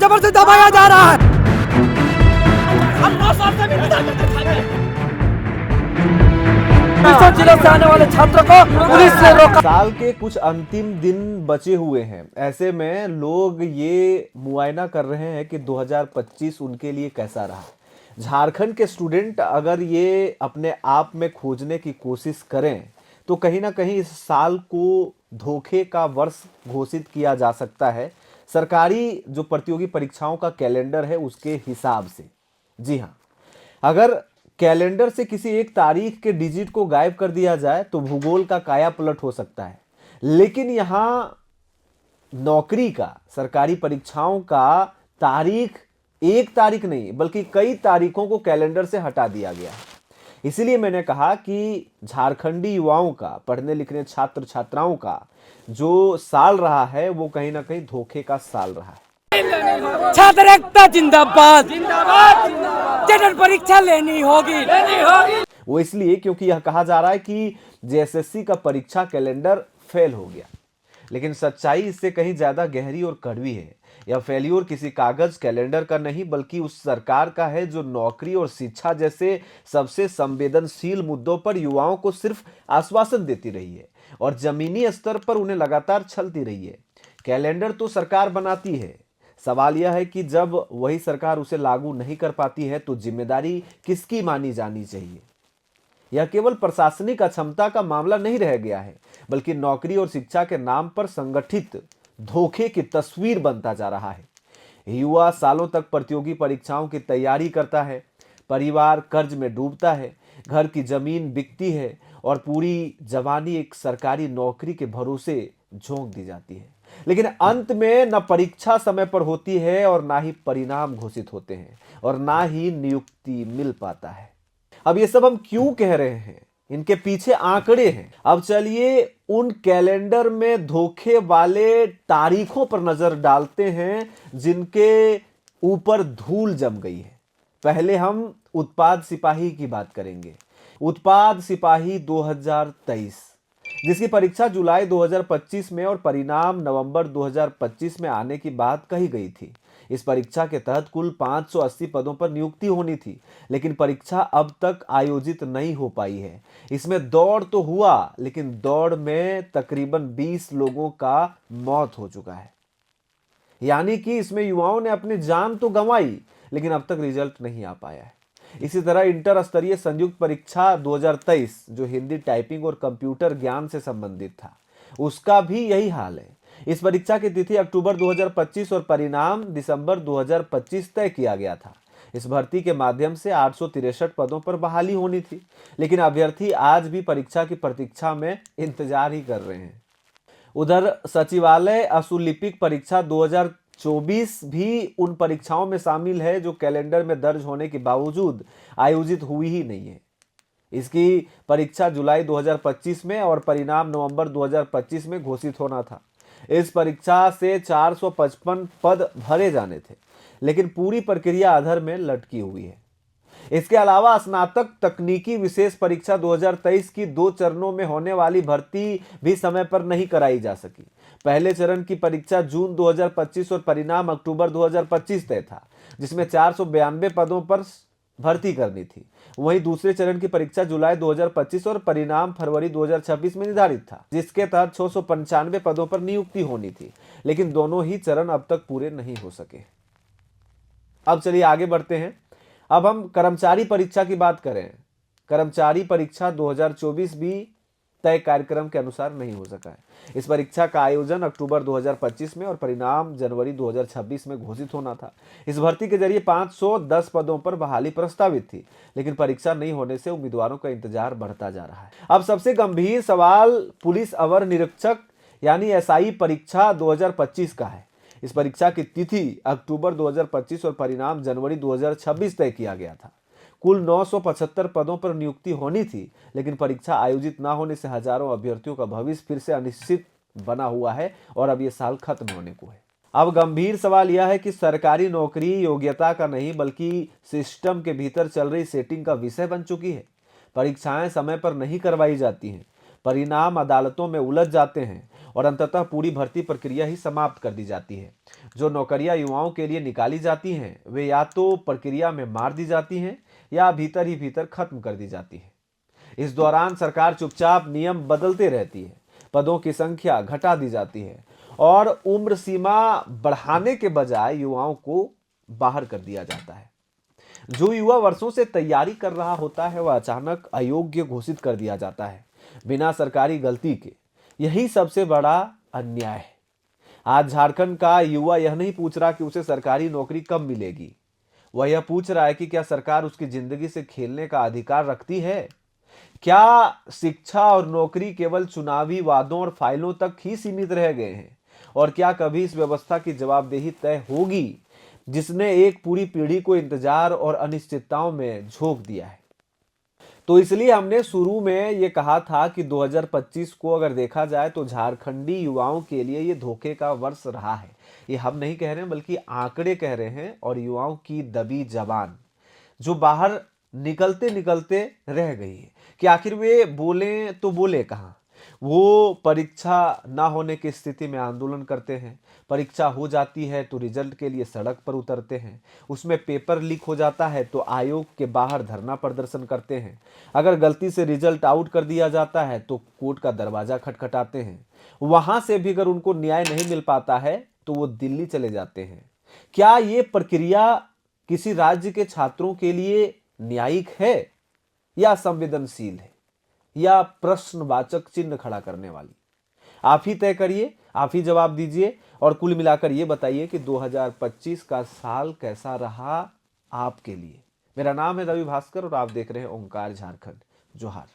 जबर से दबाया जा रहा है। हम 9 साल से भी इंतजार करते हैं। जिलों से आने वाले छात्रों को पुलिस ने रोका। साल के कुछ अंतिम दिन बचे हुए हैं, ऐसे में लोग ये मुआयना कर रहे हैं कि 2025 उनके लिए कैसा रहा। झारखंड के स्टूडेंट अगर ये अपने आप में खोजने की कोशिश करें तो कहीं ना कहीं इस साल को धोखे का वर्ष घोषित किया जा सकता है, सरकारी जो प्रतियोगी परीक्षाओं का कैलेंडर है उसके हिसाब से। जी हाँ, अगर कैलेंडर से किसी एक तारीख के डिजिट को गायब कर दिया जाए तो भूगोल का काया पलट हो सकता है, लेकिन यहां नौकरी का, सरकारी परीक्षाओं का तारीख एक तारीख नहीं बल्कि कई तारीखों को कैलेंडर से हटा दिया गया है। इसीलिए मैंने कहा कि झारखंडी युवाओं का, पढ़ने लिखने छात्र छात्राओं का जो साल रहा है वो कहीं ना कहीं धोखे का साल रहा है। छात्र एकता जिंदाबाद, जिंदाबाद। जनरल परीक्षा लेनी होगी। वो इसलिए क्योंकि यह कहा जा रहा है कि जेएसएससी का परीक्षा कैलेंडर फेल हो गया, लेकिन सच्चाई इससे कहीं ज्यादा गहरी और कड़वी है। यह फेल्यूर किसी कागज कैलेंडर का नहीं बल्कि उस सरकार का है जो नौकरी और शिक्षा जैसे सबसे संवेदनशील मुद्दों पर युवाओं को सिर्फ आश्वासन देती रही है और जमीनी स्तर पर उन्हें लगातार छलती रही है। कैलेंडर तो सरकार बनाती है, सवाल यह है कि जब वही सरकार उसे लागू नहीं कर पाती है तो जिम्मेदारी किसकी मानी जानी चाहिए। यह केवल प्रशासनिक अक्षमता का मामला नहीं रह गया है बल्कि नौकरी और शिक्षा के नाम पर संगठित धोखे की तस्वीर बनता जा रहा है। युवा सालों तक प्रतियोगी परीक्षाओं की तैयारी करता है, परिवार कर्ज में डूबता है, घर की जमीन बिकती है और पूरी जवानी एक सरकारी नौकरी के भरोसे झोंक दी जाती है, लेकिन अंत में न परीक्षा समय पर होती है और ना ही परिणाम घोषित होते हैं और ना ही नियुक्ति मिल पाता है। अब ये सब हम क्यों कह रहे हैं, इनके पीछे आंकड़े हैं। अब चलिए उन कैलेंडर में धोखे वाले तारीखों पर नजर डालते हैं जिनके ऊपर धूल जम गई है। पहले हम उत्पाद सिपाही की बात करेंगे। उत्पाद सिपाही 2023 जिसकी परीक्षा जुलाई 2025 में और परिणाम नवंबर 2025 में आने की बात कही गई थी। इस परीक्षा के तहत कुल 580 पदों पर नियुक्ति होनी थी, लेकिन परीक्षा अब तक आयोजित नहीं हो पाई है। इसमें दौड़ तो हुआ, लेकिन दौड़ में तकरीबन 20 लोगों का मौत हो चुका है। यानी कि इसमें युवाओं ने अपनी जान तो गंवाई, लेकिन अब तक रिजल्ट नहीं आ पाया है। इसी तरह इंटर स्तरीय संयुक्त परीक्षा 2023 जो हिंदी टाइपिंग और कंप्यूटर ज्ञान से संबंधित था, उसका भी यही हाल है। इस परीक्षा की तिथि अक्टूबर 2025 और परिणाम दिसंबर 2025 तय किया गया था। इस भर्ती के माध्यम से 863 पदों पर बहाली होनी थी, लेकिन अभ्यर्थी आज भी परीक्षा की प्रतीक्षा में इंतजार ही कर रहे हैं। उधर सचिवालय अशुलिपिक परीक्षा 2024 भी उन परीक्षाओं में शामिल है जो कैलेंडर में दर्ज होने के बावजूद आयोजित हुई ही नहीं है। इसकी परीक्षा जुलाई 2025 में और परिणाम नवंबर 2025 में घोषित होना था। इस परीक्षा से 455 पद भरे जाने थे, लेकिन पूरी प्रक्रिया अधर में लटकी हुई है। इसके अलावा स्नातक तकनीकी विशेष परीक्षा 2023 की 2 चरणों में होने वाली भर्ती भी समय पर नहीं कराई जा सकी। पहले चरण की परीक्षा जून 2025 और परिणाम अक्टूबर 2025 तय था, जिसमें 492 पदों पर भर्ती करनी थी। वहीं दूसरे चरण की परीक्षा जुलाई 2025 और परिणाम फरवरी 2026 में निर्धारित था, जिसके तहत 695 पदों पर नियुक्ति होनी थी, लेकिन दोनों ही चरण अब तक पूरे नहीं हो सके। अब चलिए आगे बढ़ते हैं। अब हम कर्मचारी परीक्षा की बात करें। कर्मचारी परीक्षा 2024 भी तय कार्यक्रम के अनुसार नहीं हो सका है। इस परीक्षा का आयोजन अक्टूबर 2025 में और परिणाम जनवरी 2026 में घोषित होना था। इस भर्ती के जरिए 510 पदों पर बहाली प्रस्तावित थी, लेकिन परीक्षा नहीं होने से उम्मीदवारों का इंतजार बढ़ता जा रहा है। अब सबसे गंभीर सवाल पुलिस अवर निरीक्षक यानी एसआई परीक्षा 2025 का है। इस परीक्षा की तिथि अक्टूबर 2025 और परिणाम जनवरी 2026 तय किया गया था। कुल 975 पदों पर नियुक्ति होनी थी, लेकिन परीक्षा आयोजित न होने से हजारों अभ्यर्थियों का भविष्य फिर से अनिश्चित बना हुआ है और अब यह साल खत्म होने को है। अब गंभीर सवाल यह है कि सरकारी नौकरी योग्यता का नहीं बल्कि सिस्टम के भीतर चल रही सेटिंग का विषय बन चुकी है। परीक्षाएं समय पर नहीं करवाई जाती हैं, परिणाम अदालतों में उलझ जाते हैं और अंततः पूरी भर्ती प्रक्रिया ही समाप्त कर दी जाती है। जो नौकरियां युवाओं के लिए निकाली जाती हैं वे या तो प्रक्रिया में मार दी जाती हैं या भीतर ही भीतर खत्म कर दी जाती हैं। इस दौरान सरकार चुपचाप नियम बदलते रहती है, पदों की संख्या घटा दी जाती है और उम्र सीमा बढ़ाने के बजाय युवाओं को बाहर कर दिया जाता है। जो युवा वर्षों से तैयारी कर रहा होता है वह अचानक अयोग्य घोषित कर दिया जाता है बिना सरकारी गलती के। यही सबसे बड़ा अन्याय है। आज झारखंड का युवा यह नहीं पूछ रहा कि उसे सरकारी नौकरी कब मिलेगी, वह यह पूछ रहा है कि क्या सरकार उसकी जिंदगी से खेलने का अधिकार रखती है। क्या शिक्षा और नौकरी केवल चुनावी वादों और फाइलों तक ही सीमित रह गए हैं, और क्या कभी इस व्यवस्था की जवाबदेही तय होगी जिसने एक पूरी पीढ़ी को इंतजार और अनिश्चितताओं में झोंक दिया है। तो इसलिए हमने शुरू में ये कहा था कि 2025 को अगर देखा जाए तो झारखंडी युवाओं के लिए ये धोखे का वर्ष रहा है। ये हम नहीं कह रहे हैं बल्कि आंकड़े कह रहे हैं, और युवाओं की दबी जबान जो बाहर निकलते निकलते रह गई है कि आखिर वे बोले तो बोले कहाँ। वो परीक्षा ना होने की स्थिति में आंदोलन करते हैं, परीक्षा हो जाती है तो रिजल्ट के लिए सड़क पर उतरते हैं, उसमें पेपर लीक हो जाता है तो आयोग के बाहर धरना प्रदर्शन करते हैं, अगर गलती से रिजल्ट आउट कर दिया जाता है तो कोर्ट का दरवाजा खटखटाते हैं, वहां से भी अगर उनको न्याय नहीं मिल पाता है तो वो दिल्ली चले जाते हैं। क्या ये प्रक्रिया किसी राज्य के छात्रों के लिए न्यायिक है या संवेदनशील है या प्रश्नवाचक चिन्ह खड़ा करने वाली? आप ही तय करिए, आप ही जवाब दीजिए, और कुल मिलाकर ये बताइए कि 2025 का साल कैसा रहा आपके लिए। मेरा नाम है रवि भास्कर और आप देख रहे हैं ओंकार झारखंड। जोहार।